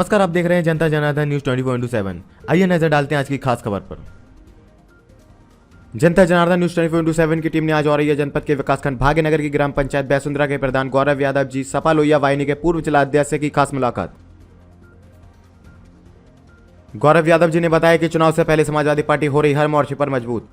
नमस्कार, आप देख रहे हैं जनता जनार्दन न्यूज 24/7। आइए नजर डालते हैं आज की खास खबर पर। जनता जनार्दन न्यूज 24/7 की टीम ने आज औरैया जनपद के विकासखंड भाग्यनगर की ग्राम पंचायत बैसुंदरा के प्रधान गौरव यादव जी सपा लोहिया वाहिनी के पूर्व जिला अध्यक्ष से की खास मुलाकात। गौरव यादव जी ने बताया कि चुनाव से पहले समाजवादी पार्टी हो रही हर मोर्चे पर मजबूत।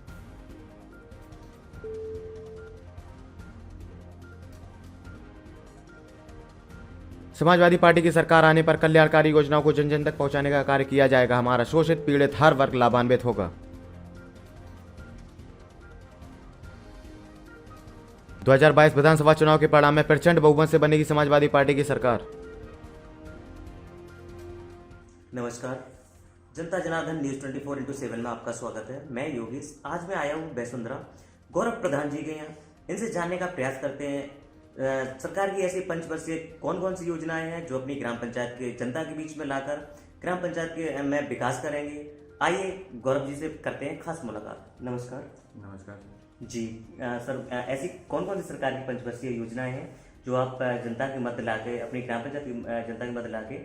समाजवादी पार्टी की सरकार आने पर कल्याणकारी योजनाओं को जन जन तक पहुंचाने का कार्य किया जाएगा। हमारा शोषित पीड़ित हर वर्ग लाभान्वित होगा। 2022 विधानसभा चुनाव के परिणाम में प्रचंड बहुमत से बनेगी समाजवादी पार्टी की सरकार। नमस्कार, जनता जनार्दन न्यूज 24/7 में आपका स्वागत है। मैं योगेश। आज मैं आया हूँ बैसुंदरा गौरव प्रधान जी के यहाँ। इनसे जानने का प्रयास करते हैं सरकार की ऐसी पंचवर्षीय कौन कौन सी योजनाएं हैं जो अपनी ग्राम पंचायत के जनता के बीच में लाकर ग्राम पंचायत के में विकास करेंगे। आइए गौरव जी से करते हैं खास मुलाकात। नमस्कार। नमस्कार जी सर, ऐसी कौन कौन सी सरकार की पंचवर्षीय योजनाएं हैं जो आप जनता की मदद लाके अपनी ग्राम पंचायत की जनता की मदद लाके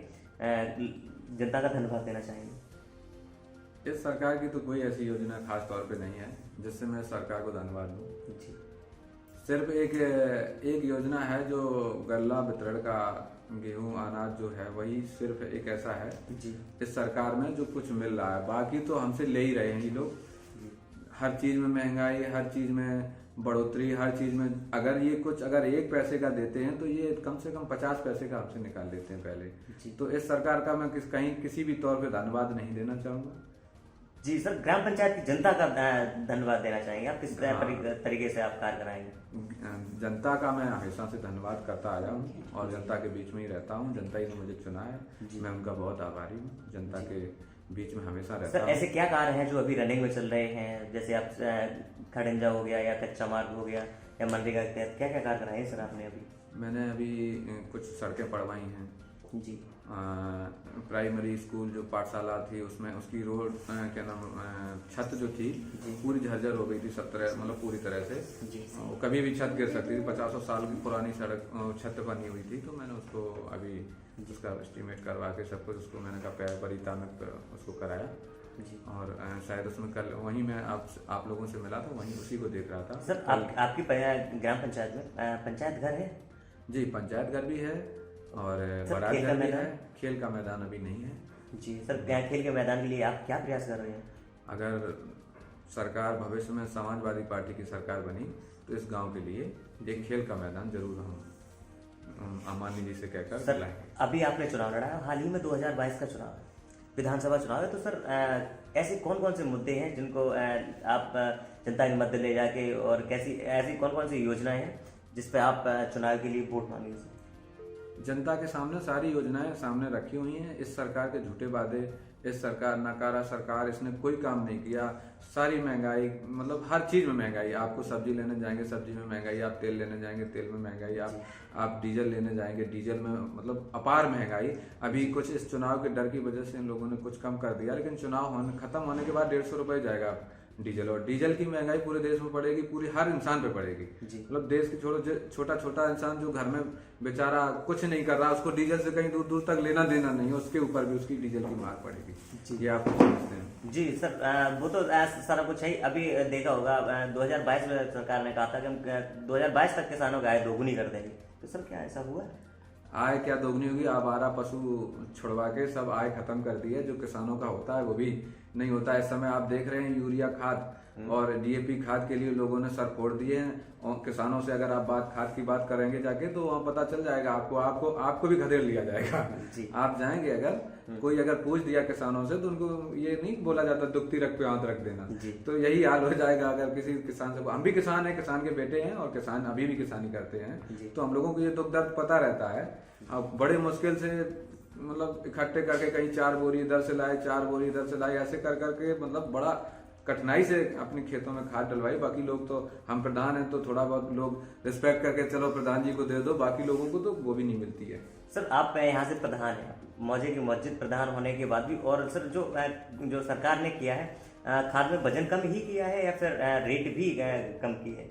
जनता का धन्यवाद देना चाहेंगे? इस सरकार की तो कोई ऐसी योजना खास तौर पे नहीं है जिससे मैं सरकार को धन्यवाद दूं। जी, सिर्फ एक योजना है जो गल्ला वितरण का गेहूं अनाज जो है वही सिर्फ एक ऐसा है जी, इस सरकार में जो कुछ मिल रहा है। बाकी तो हमसे ले ही रहे हैं ये लोग। हर चीज में महंगाई, हर चीज में बढ़ोतरी, हर चीज में अगर 1 पैसे का देते हैं तो ये कम से कम 50 पैसे का हमसे निकाल देते हैं पहले। तो इस सरकार का मैं किसी भी तौर पे धन्यवाद नहीं देना चाहूंगा। जी सर, ग्राम पंचायत की जनता का धन्यवाद देना चाहेंगे आप? किस तरीके से आप कार्य कराएंगे? जनता का मैं हमेशा से धन्यवाद करता आया हूँ और जनता के बीच में ही रहता हूँ। जनता ही ने मुझे चुना है, मैं उनका बहुत आभारी हूँ। जनता के बीच में हमेशा रहता हूँ। सर, ऐसे क्या कार्य हैं जो अभी रनिंग में चल रहे हैं? जैसे आप खड़ंजा हो गया या कच्चा मार्ग हो गया या मनरेगा के तहत क्या क्या कार्य कराए हैं सर आपने अभी? मैंने अभी कुछ सड़कें पड़वाई हैं जी, प्राइमरी स्कूल जो पाठशाला थी उसमें उसकी रोड छत जो थी पूरी झरझर हो गई थी सब तरह, मतलब पूरी तरह से। वो कभी भी छत गिर सकती थी। 50 साल की पुरानी सड़क छत बनी हुई थी। तो मैंने उसको अभी उसका एस्टीमेट करवा के सब कुछ उसको मैंने कहा परिता में उसको कराया। और शायद उसमें कल वहीं मैं आप लोगों से मिला था, वहीं उसी को देख रहा था। सर आपकी ग्राम पंचायत में पंचायत घर है? जी, पंचायत घर भी है और बड़ा घर भी है। खेल का मैदान अभी नहीं है। जी सर, खेल के मैदान के लिए आप क्या प्रयास कर रहे हैं? अगर सरकार भविष्य में समाजवादी पार्टी की सरकार बनी तो इस गांव के लिए एक खेल का मैदान जरूर हम अमानी जी से कहकर दिलाएंगे। अभी आपने चुनाव लड़ा है, हाल ही में 2022 का चुनाव है, विधानसभा चुनाव है। तो सर ऐसे कौन कौन से मुद्दे हैं जिनको आप जनता की मदद ले जाके, और ऐसी कौन कौन सी योजनाएं हैं जिस पे आप चुनाव के लिए वोट मांगेंगे? जनता के सामने सारी योजनाएं सामने रखी हुई हैं। इस सरकार के झूठे वादे, इस सरकार नकारा सरकार, इसने कोई काम नहीं किया। सारी महंगाई, मतलब हर चीज में महंगाई। आपको सब्जी लेने जाएंगे सब्जी में महंगाई, आप तेल लेने जाएंगे तेल में महंगाई, आप डीजल लेने जाएंगे डीजल में, मतलब अपार महंगाई। अभी कुछ इस चुनाव के डर की वजह से इन लोगों ने कुछ कम कर दिया, लेकिन चुनाव खत्म होने के बाद 150 रुपये जाएगा डीजल। और डीजल की महंगाई पूरे देश में पड़ेगी, पूरी हर इंसान पे पड़ेगी। मतलब देश के छोटा छोटा इंसान जो घर में बेचारा कुछ नहीं कर रहा, उसको डीजल से कहीं दूर दूर तक लेना देना नहीं, उसके ऊपर भी उसकी डीजल की मार पड़ेगी। ये आप समझते हैं? जी सर, वो तो सारा कुछ है। अभी देखा होगा 2022 में सरकार ने कहा था कि हम 2022 तक किसानों की आय दोगुनी कर देंगे। तो सर क्या ऐसा हुआ? आय क्या दोगुनी होगी? आवारा पशु छुड़वा के सब आय खत्म कर दी है। जो किसानों का होता है वो भी नहीं होता। इस समय आप देख रहे हैं यूरिया खाद और डीएपी खाद के लिए लोगों ने सर फोड़ दिए हैं। और किसानों से अगर आप खाद की बात करेंगे जाके तो वहाँ पता चल जाएगा आपको भी खदेड़ लिया जाएगा। आप जाएंगे अगर पूछ दिया किसानों से तो उनको ये नहीं बोला जाता दुखती रख पे हाथ रख देना। तो यही हाल हो जाएगा अगर किसी किसान से। हम भी किसान हैं, किसान के बेटे हैं और किसान अभी भी किसानी करते हैं। तो हम लोगों को ये दुख दर्द पता रहता है। अब बड़े मुश्किल से मतलब इकट्ठे करके कहीं 4 बोरी इधर से लाए 4 बोरी इधर से लाए, ऐसे कर करके मतलब बड़ा कठिनाई से अपने खेतों में खाद डलवाई। बाकी लोग तो, हम प्रधान हैं तो थोड़ा बहुत लोग रिस्पेक्ट करके चलो प्रधान जी को दे दो, बाकी लोगों को तो वो भी नहीं मिलती है। सर आप यहाँ से प्रधान हैं, मौजे की मस्जिद प्रधान होने के बाद भी, और सर जो सरकार ने किया है खाद में वजन कम ही किया है या फिर रेट भी कम की है?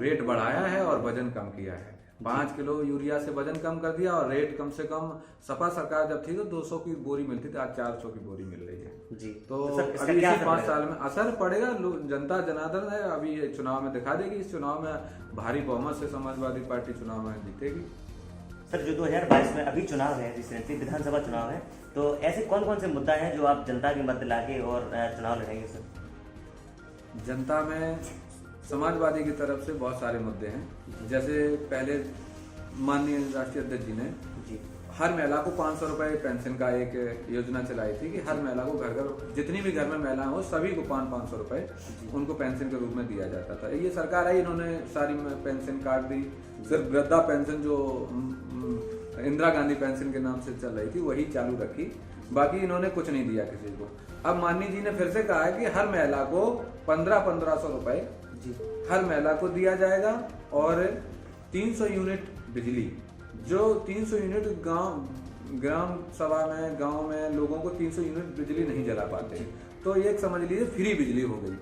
रेट बढ़ाया है और वजन कम किया है। 5 किलो यूरिया से वजन कम कर दिया और रेट कम से कम सपा सरकार जब थी तो 200 की बोरी मिलती थी, आज 400 की बोरी मिल रही है जी। तो सर, इसका अभी क्या इसी असर 5 पड़ेगा? साल में असर पड़ेगा। जनता जनार्दन है, अभी ये चुनाव में दिखा देगी। इस चुनाव में भारी बहुमत से समाजवादी पार्टी चुनाव में जीतेगी। सर, जो 2022 में अभी चुनाव है, रिसेंटली विधानसभा चुनाव है, तो ऐसे कौन कौन से मुद्दा हैं जो आप जनता की मदद लाके और चुनाव लड़ेंगे सर? जनता में समाजवादी की तरफ से बहुत सारे मुद्दे हैं। जैसे पहले माननीय राष्ट्रीय अध्यक्ष जी ने जी हर महिला को 500 रुपए पेंशन का एक योजना चलाई थी कि हर महिला को घर घर, जितनी भी घर में महिलाएं हो सभी को 500 रुपए उनको पेंशन के रूप में दिया जाता था। ये सरकार आई, इन्होंने सारी पेंशन काट दी। सिर्फ वृद्धा पेंशन जो इंदिरा गांधी पेंशन के नाम से चल रही थी वही चालू रखी, बाकी इन्होंने कुछ नहीं दिया किसी को। अब माननीय जी ने फिर से कहा है कि हर महिला को 1500 रुपए जी हर महिला को दिया जाएगा और 300 यूनिट बिजली, जो 300 यूनिट ग्राम सभा में गांव में लोगों को 300 यूनिट बिजली नहीं जला पाते, तो ये समझ लीजिए फ्री बिजली हो गई,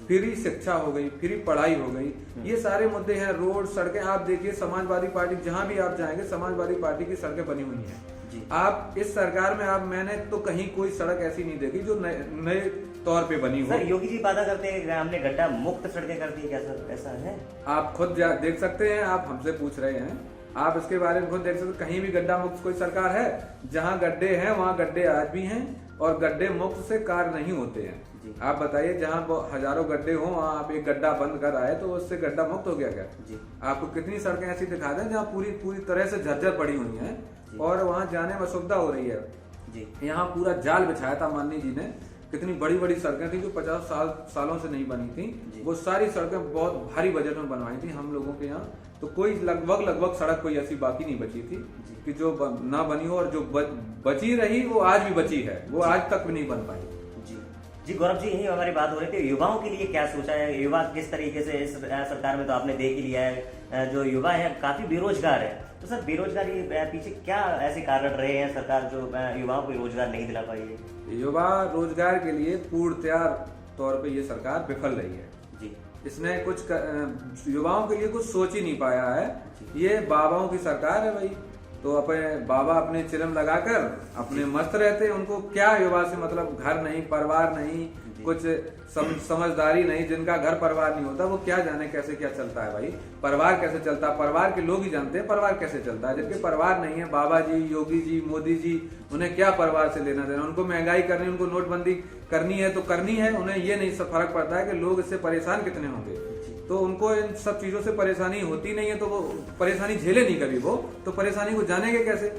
फ्री शिक्षा हो गई, फ्री पढ़ाई हो गई। ये सारे मुद्दे हैं। रोड सड़कें आप देखिए, समाजवादी पार्टी जहां भी आप जाएंगे समाजवादी पार्टी की सड़कें बनी हुई हैं। आप इस सरकार में मैंने तो कहीं कोई सड़क ऐसी नहीं देखी जो नए तौर पे बनी हो। सर, योगी जी वादा करते हैं कि हमने गड्ढा मुक्त सड़कें कर दी, क्या सर ऐसा है? आप खुद देख सकते हैं, आप हमसे पूछ रहे हैं, आप इसके बारे में खुद देख सकते हैं। कहीं भी गड्ढा मुक्त कोई सरकार है? जहां गड्ढे हैं वहां गड्ढे आज भी हैं और गड्ढे मुक्त से कार्य नहीं होते हैं। आप बताइए, जहां हजारों गड्ढे हो वहां आप एक गड्ढा बंद कर आए तो उससे गड्ढा मुक्त हो गया क्या? आपको कितनी सड़कें ऐसी दिखा दें जहां पूरी तरह से जर्जर पड़ी हुई हैं और वहां जाने में असुविधा हो रही है जी। यहाँ पूरा जाल बिछाया था माननीय जी ने, कितनी बड़ी बड़ी सड़कें थी जो 50 सालों से नहीं बनी थी, वो सारी सड़कें बहुत भारी बजट में बनवाई थी हम लोगों के यहाँ। तो कोई लगभग सड़क कोई ऐसी बाकी नहीं बची थी कि जो ना बनी हो, और जो बची रही वो आज भी बची है, वो आज तक भी नहीं बन पाई। जी गौरव जी, यही हमारी बात हो रही थी। युवाओं के लिए क्या सोचा है? युवा किस तरीके से इस सरकार में, तो आपने देख ही लिया है, जो युवा है काफी बेरोजगार है, तो सर बेरोजगारी पीछे क्या ऐसे कारण रहे हैं सरकार जो युवाओं को रोजगार नहीं दिला पाई है? युवा रोजगार के लिए पूर्णतया तौर पे ये सरकार विफल रही है जी। इसने कुछ युवाओं के लिए कुछ सोच ही नहीं पाया है। ये बाबाओं की सरकार है भाई, तो बाबा अपने चिलम लगाकर अपने मस्त रहते हैं। उनको क्या युवा से मतलब? घर नहीं, परिवार नहीं, कुछ समझदारी नहीं। जिनका घर परिवार नहीं होता वो क्या जाने कैसे क्या चलता है भाई? परिवार कैसे चलता है? परिवार के लोग ही जानते हैं परिवार कैसे चलता है। जिनके परिवार नहीं है, बाबा जी, योगी जी, मोदी जी, उन्हें क्या परिवार से लेना देना? उनको महंगाई करनी, उनको नोटबंदी करनी है तो करनी है, उन्हें ये नहीं फर्क पड़ता है कि लोग इससे परेशान कितने होंगे। तो उनको इन सब चीजों से परेशानी होती नहीं है, तो वो परेशानी झेले नहीं कभी, वो तो परेशानी को जानेंगे कैसे?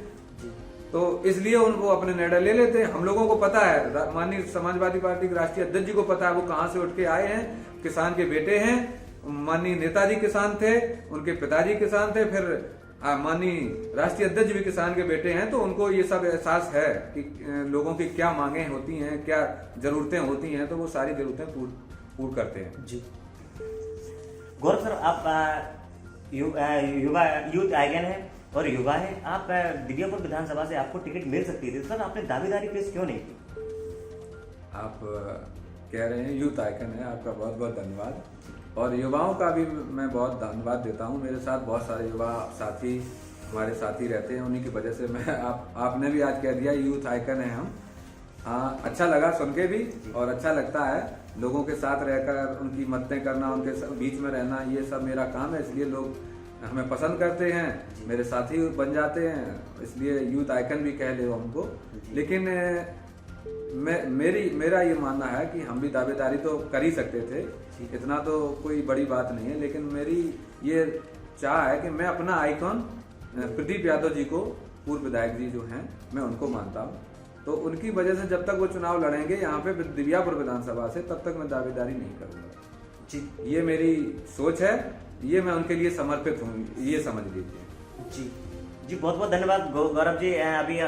तो इसलिए उनको अपने निर्णय ले लेते हैं। हम लोगों को पता है, माननीय समाजवादी पार्टी के राष्ट्रीय अध्यक्ष जी को पता है वो कहां से उठ के आए हैं, किसान के बेटे हैं। माननीय नेताजी किसान थे, उनके पिताजी किसान थे, फिर माननीय राष्ट्रीय अध्यक्ष भी किसान के बेटे हैं, तो उनको ये सब एहसास है कि लोगों की क्या मांगे होती हैं, क्या जरूरतें होती हैं, तो वो सारी जरूरतें पूर्ण करते हैं जी। गौरव सर, आप युवा यूथ आइकन है और युवा है, आप दिव्यापुर विधानसभा से आपको टिकट मिल सकती थी, सर आपने दावेदारी पेश क्यों नहीं की? आप कह रहे हैं यूथ आइकन है, आपका बहुत बहुत धन्यवाद। और युवाओं का भी मैं बहुत धन्यवाद देता हूं। मेरे साथ बहुत सारे युवा साथी हमारे साथी रहते हैं, उन्हीं की वजह से मैं आपने भी आज कह दिया यूथ आइकन है हम। हाँ, अच्छा लगा सुन के भी, और अच्छा लगता है लोगों के साथ रहकर उनकी मददें करना, उनके बीच में रहना, ये सब मेरा काम है। इसलिए लोग हमें पसंद करते हैं, मेरे साथी बन जाते हैं, इसलिए यूथ आइकन भी कह ले हमको। लेकिन मेरा ये मानना है कि हम भी दावेदारी तो कर ही सकते थे, इतना तो कोई बड़ी बात नहीं है। लेकिन मेरी ये चाह है कि मैं अपना आइकॉन प्रदीप यादव जी को, पूर्व विधायक जी जो हैं, मैं उनको मानता हूँ। तो उनकी वजह से जब तक वो चुनाव लड़ेंगे यहाँ पे दिव्यापुर विधानसभा से, तब तक मैं दावेदारी नहीं करूंगा जी। ये मेरी सोच है, ये मैं उनके लिए समर्पित हूँ, ये समझ लीजिए जी। जी बहुत बहुत धन्यवाद गौरव जी। अभी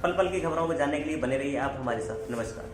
पल पल की खबरों को जानने के लिए बने रहिए आप हमारे साथ। नमस्कार।